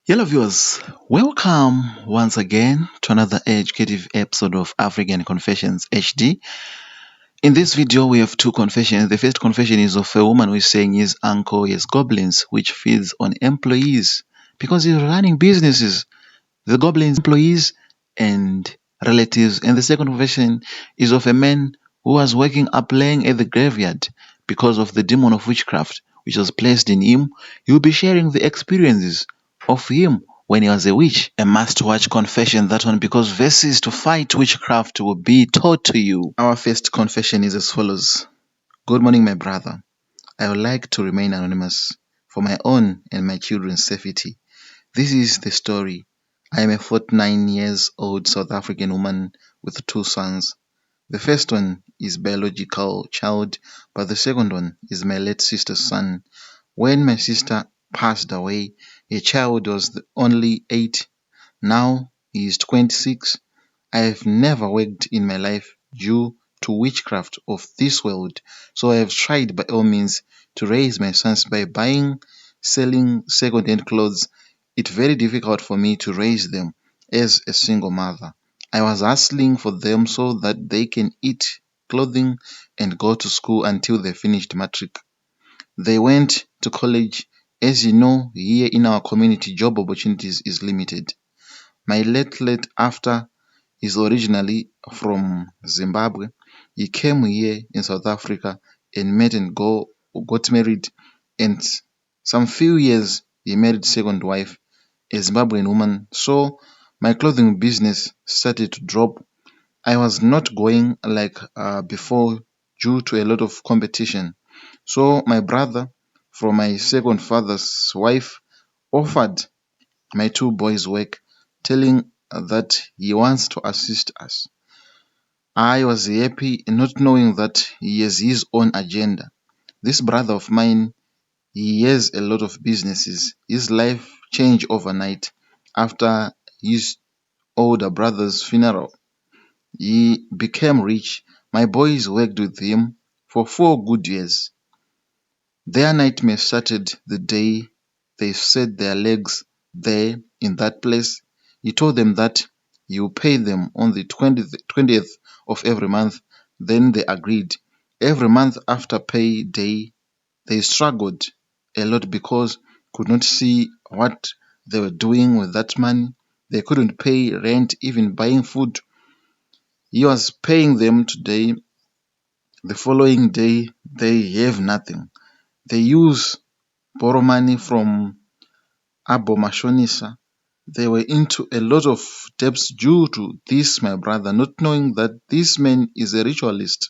Hello viewers, welcome once again to another educative episode of African Confessions HD. In this video we have two confessions. The first confession is of a woman who is saying his uncle has goblins which feeds on employees because he's running businesses. The goblins, employees and relatives. And the second confession is of a man who was waking up laying at the graveyard because of the demon of witchcraft which was placed in him. He will be sharing the experiences of him when he was a witch. A must-watch confession, that one, because verses to fight witchcraft will be taught to you. Our first confession is as follows. Good morning, my brother. I would like to remain anonymous for my own and my children's safety. This is the story. I am a 49 years old South African woman with two sons. The first one is biological child, but the second one is my late sister's son. When my sister passed away, a child was only 8. Now he is 26. I have never worked in my life due to witchcraft of this world, so I have tried by all means to raise my sons by buying, selling second-hand clothes. It's very difficult for me to raise them as a single mother. I was hustling for them so that they can eat, clothing, and go to school until they finished matric. They went to college. As you know, here in our community, job opportunities is limited. My late after is originally from Zimbabwe. He came here in South Africa and met and got married, and some few years he married second wife, a Zimbabwean woman. So my clothing business started to drop. I was not going like before due to a lot of competition. So my brother from my second father's wife offered my two boys work, telling that he wants to assist us. I was happy not knowing that he has his own agenda. This brother of mine, he has a lot of businesses. His life changed overnight after his older brother's funeral. He became rich. My boys worked with him for 4 good years. Their nightmare started the day they set their legs there in that place. He told them that he will pay them on the 20th of every month. Then they agreed. Every month after pay day, they struggled a lot because could not see what they were doing with that money. They couldn't pay rent, even buying food. He was paying them today. The following day, they have nothing. They borrow money from Abo Mashonisa. They were into a lot of debts due to this, my brother, not knowing that this man is a ritualist.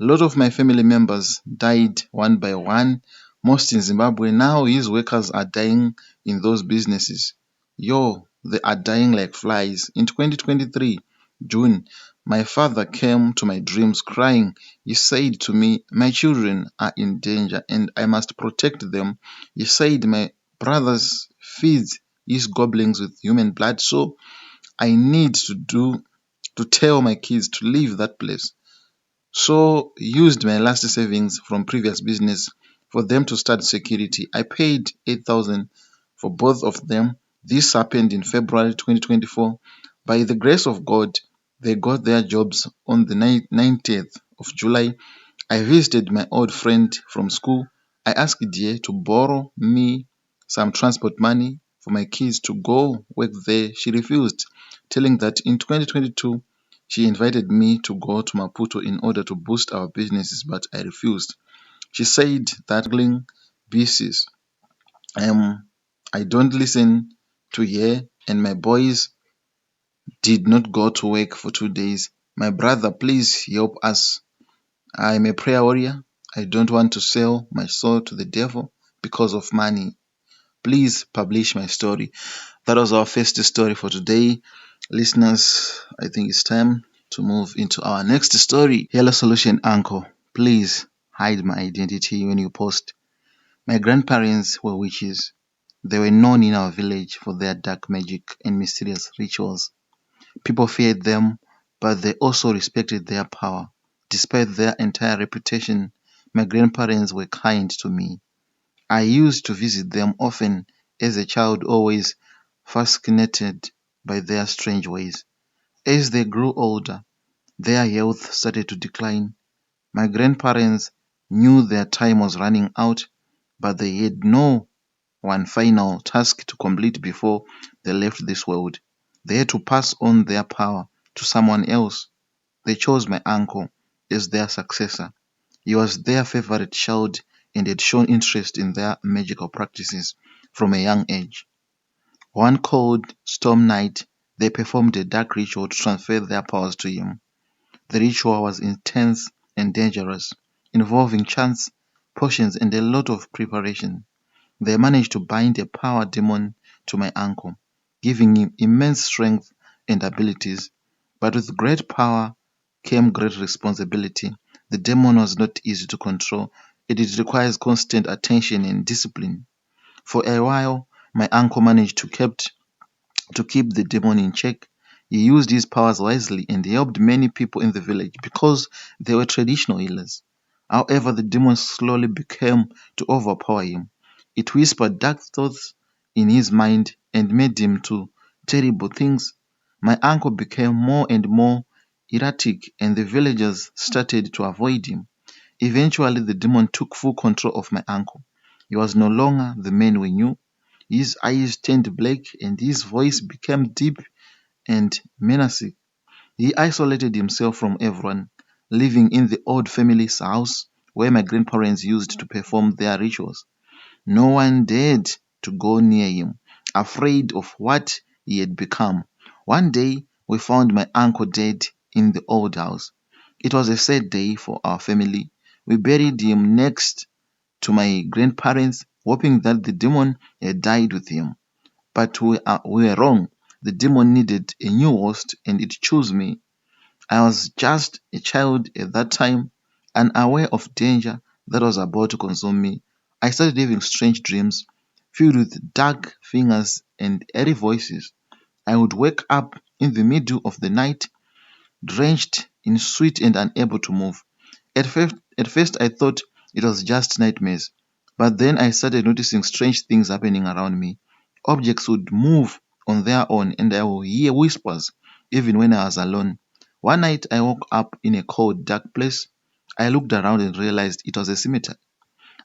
A lot of my family members died one by one, most in Zimbabwe. Now his workers are dying in those businesses. They are dying like flies. In 2023, June, my father came to my dreams crying. He said to me, my children are in danger and I must protect them. He said my brothers feeds his goblins with human blood, so I need to tell my kids to leave that place. So used my last savings from previous business for them to start security. I paid 8,000 for both of them. This happened in February 2024. By the grace of God, they got their jobs on the 19th of July. I visited my old friend from school. I asked her to borrow me some transport money for my kids to go work there. She refused, telling that in 2022 she invited me to go to Maputo in order to boost our businesses, but I refused. She said that juggling business, I don't listen to her, and my boys did not go to work for 2 days. My brother, please help us. I'm a prayer warrior. I don't want to sell my soul to the devil because of money. Please publish my story. That was our first story for today. Listeners, I think it's time to move into our next story. Hello Solution Uncle, please hide my identity when you post. My grandparents were witches. They were known in our village for their dark magic and mysterious rituals. People feared them, but they also respected their power. Despite their entire reputation, my grandparents were kind to me. I used to visit them often as a child, always fascinated by their strange ways. As they grew older, their health started to decline. My grandparents knew their time was running out, but they had no one final task to complete before they left this world. They had to pass on their power to someone else. They chose my uncle as their successor. He was their favorite child and had shown interest in their magical practices from a young age. One cold, storm night, they performed a dark ritual to transfer their powers to him. The ritual was intense and dangerous, involving chants, potions, and a lot of preparation. They managed to bind a power demon to my uncle, giving him immense strength and abilities. But with great power came great responsibility. The demon was not easy to control. It requires constant attention and discipline. For a while, my uncle managed to keep the demon in check. He used his powers wisely and he helped many people in the village because they were traditional healers. However, the demon slowly became to overpower him. It whispered dark thoughts in his mind and made him do terrible things. My uncle became more and more erratic, and the villagers started to avoid him. Eventually, the demon took full control of my uncle. He was no longer the man we knew. His eyes turned black and his voice became deep and menacing. He isolated himself from everyone, living in the old family's house where my grandparents used to perform their rituals. No one dared to go near him, afraid of what he had become. One day, we found my uncle dead in the old house. It was a sad day for our family. We buried him next to my grandparents, hoping that the demon had died with him. But we were wrong. The demon needed a new host and it chose me. I was just a child at that time, unaware of danger that was about to consume me. I started having strange dreams, filled with dark fingers and eerie voices. I would wake up in the middle of the night, drenched in sweat and unable to move. At first, I thought it was just nightmares, but then I started noticing strange things happening around me. Objects would move on their own, and I would hear whispers even when I was alone. One night, I woke up in a cold, dark place. I looked around and realized it was a cemetery.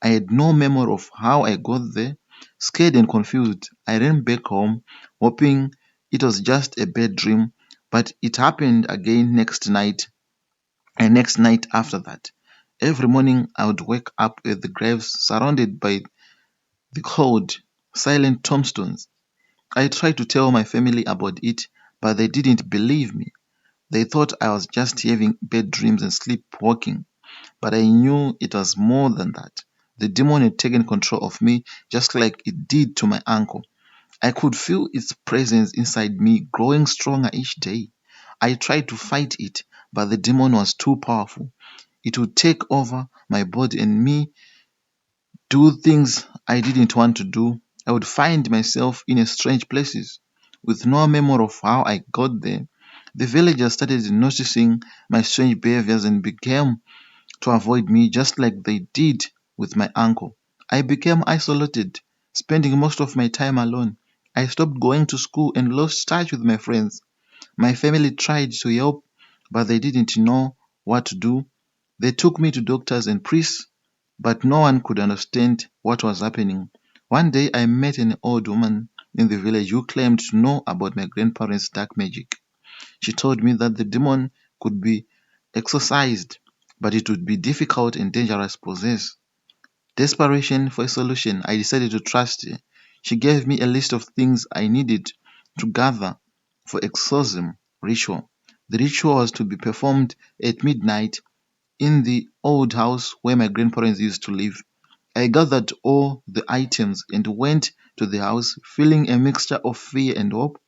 I had no memory of how I got there. Scared and confused, I ran back home, hoping it was just a bad dream, but it happened again next night and next night after that. Every morning I would wake up at the graves surrounded by the cold, silent tombstones. I tried to tell my family about it, but they didn't believe me. They thought I was just having bad dreams and sleepwalking, but I knew it was more than that. The demon had taken control of me just like it did to my uncle. I could feel its presence inside me growing stronger each day. I tried to fight it, but the demon was too powerful. It would take over my body and me do things I didn't want to do. I would find myself in a strange places with no memory of how I got there. The villagers started noticing my strange behaviors and began to avoid me just like they did with my uncle. I became isolated, spending most of my time alone. I stopped going to school and lost touch with my friends. My family tried to help, but they didn't know what to do. They took me to doctors and priests, but no one could understand what was happening. One day I met an old woman in the village who claimed to know about my grandparents' dark magic. She told me that the demon could be exorcised, but it would be difficult and dangerous to possess. Desperation for a solution, I decided to trust her. She gave me a list of things I needed to gather for exorcism ritual. The ritual was to be performed at midnight in the old house where my grandparents used to live. I gathered all the items and went to the house, feeling a mixture of fear and hope.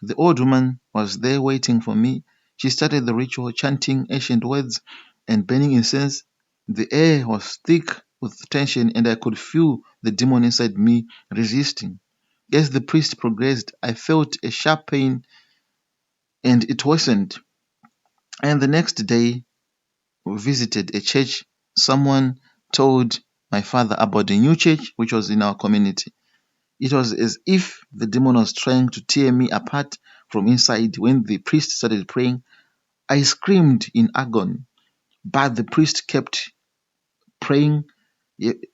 The old woman was there waiting for me. She started the ritual, chanting ancient words and burning incense. The air was thick with tension, and I could feel the demon inside me resisting. As the priest progressed, I felt a sharp pain and it worsened. And the next day, we visited a church. Someone told my father about the new church which was in our community. It was as if the demon was trying to tear me apart from inside. When the priest started praying, I screamed in agony, but the priest kept praying,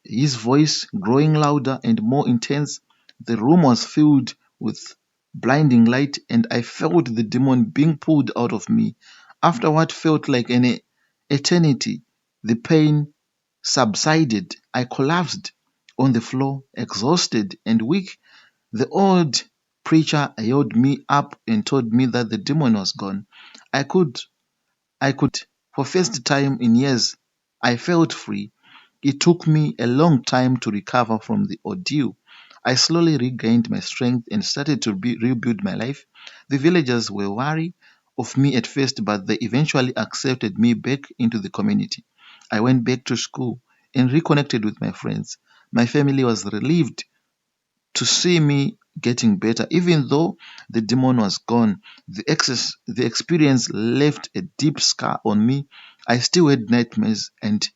his voice growing louder and more intense. The room was filled with blinding light, and I felt the demon being pulled out of me. After what felt like an eternity, the pain subsided. I collapsed on the floor, exhausted and weak. The old preacher held me up and told me that the demon was gone. I could for first time in years, I felt free. It took me a long time to recover from the ordeal. I slowly regained my strength and started to rebuild my life. The villagers were wary of me at first, but they eventually accepted me back into the community. I went back to school and reconnected with my friends. My family was relieved to see me getting better. Even though the demon was gone, the experience left a deep scar on me. I still had nightmares and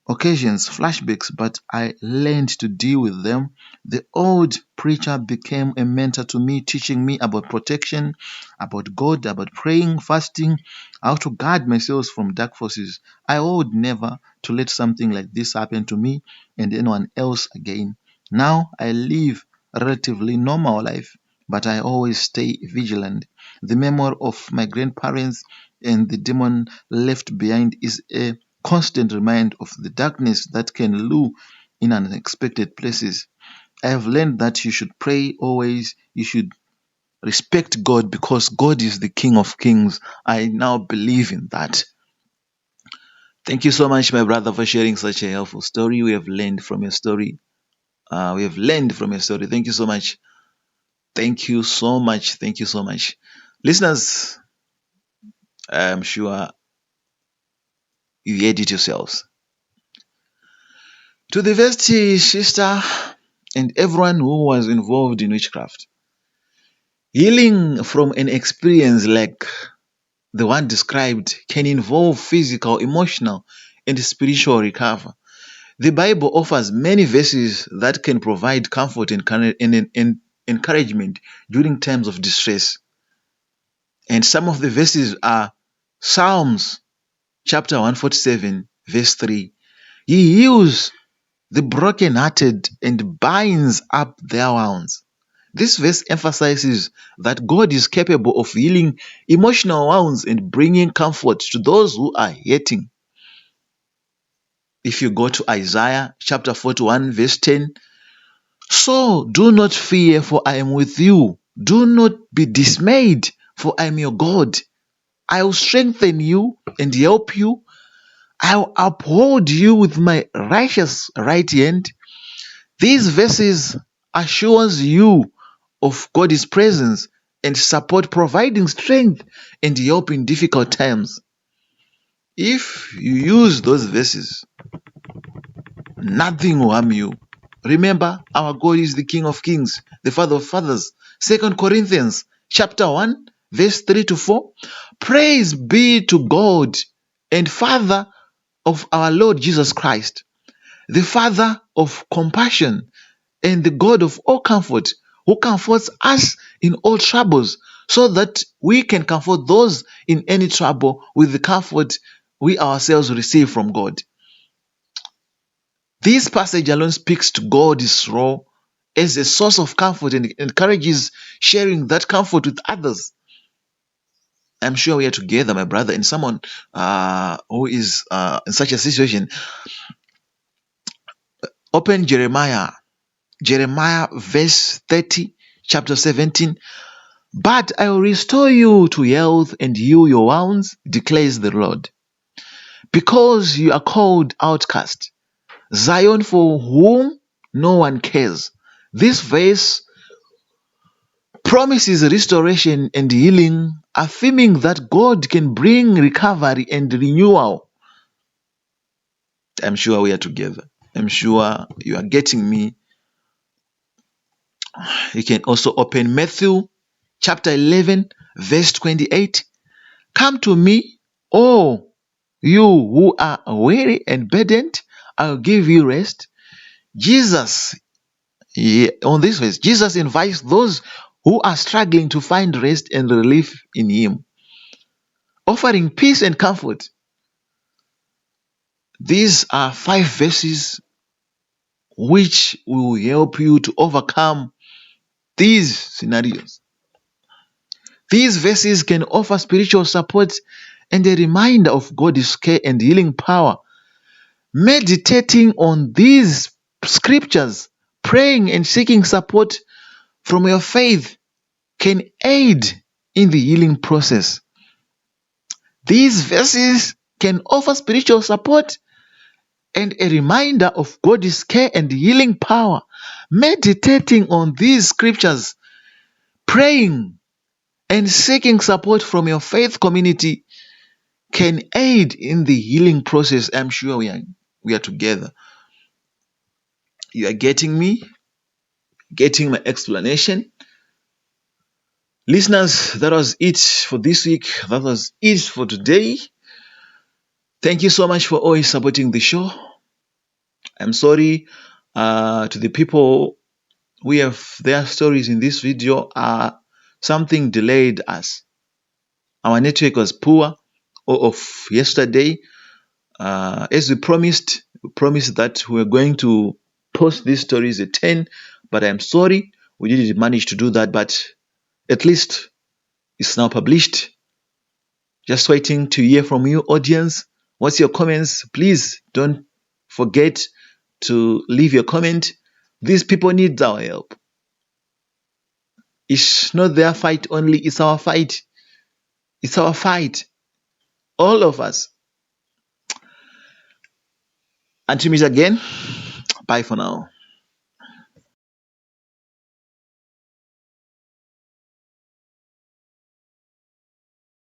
occasions, flashbacks, but I learned to deal with them. The old preacher became a mentor to me, teaching me about protection, about God, about praying, fasting, how to guard myself from dark forces. I vowed never to let something like this happen to me and anyone else again. Now I live a relatively normal life, but I always stay vigilant. The memory of my grandparents and the demon left behind is a constant reminder of the darkness that can lure in unexpected places. I have learned that you should pray always, you should respect God because God is the King of Kings. I now believe in that. Thank you so much, my brother, for sharing such a helpful story. We have learned from your story. Thank you so much. Thank you so much. Thank you so much. Listeners, I'm sure you heard it yourselves. To the Vesti sister and everyone who was involved in witchcraft, healing from an experience like the one described can involve physical, emotional, and spiritual recovery. The Bible offers many verses that can provide comfort and encouragement during times of distress. And some of the verses are Psalms chapter 147, verse 3. He heals the brokenhearted and binds up their wounds. This verse emphasizes that God is capable of healing emotional wounds and bringing comfort to those who are hurting. If you go to Isaiah chapter 41, verse 10, so do not fear, for I am with you. Do not be dismayed, for I am your God. I will strengthen you and help you. I will uphold you with my righteous right hand. These verses assures you of God's presence and support, providing strength and help in difficult times. If you use those verses, nothing will harm you. Remember, our God is the King of Kings, the Father of Fathers. 2 Corinthians chapter 1, verse 3 to 4. Praise be to God and Father of our Lord Jesus Christ, the Father of compassion and the God of all comfort, who comforts us in all troubles, so that we can comfort those in any trouble with the comfort we ourselves receive from God. This passage alone speaks to God's role as a source of comfort and encourages sharing that comfort with others. I'm sure we are together, my brother, and someone who is in such a situation. Open Jeremiah verse 30, chapter 17. But I will restore you to health and heal your wounds, declares the Lord. Because you are called outcast, Zion for whom no one cares. This verse promises restoration and healing, affirming that God can bring recovery and renewal. I'm sure we are together. I'm sure you are getting me. You can also open Matthew chapter 11, verse 28. Come to me, all you who are weary and burdened, I'll give you rest. Jesus On this verse, Jesus invites those who are struggling to find rest and relief in Him, offering peace and comfort. These are 5 verses which will help you to overcome these scenarios. These verses can offer spiritual support and a reminder of God's care and healing power. Meditating on these scriptures, praying and seeking support from your faith can aid in the healing process. These verses can offer spiritual support and a reminder of God's care and healing power. Meditating on these scriptures, praying and seeking support from your faith community can aid in the healing process. I'm sure we are together. You are getting me, getting my explanation. Listeners, that was it for this week. That was it for today. Thank you so much for always supporting the show. I'm sorry to the people who have their stories in this video. Something delayed us. Our network was poor of yesterday. As we promised that we were going to post these stories at 10, but I'm sorry we didn't manage to do that, but at least it's now published. Just waiting to hear from you, audience. What's your comments? Please don't forget to leave your comment. These people need our help. It's not their fight only, it's our fight. It's our fight. All of us. Until we meet again, bye for now.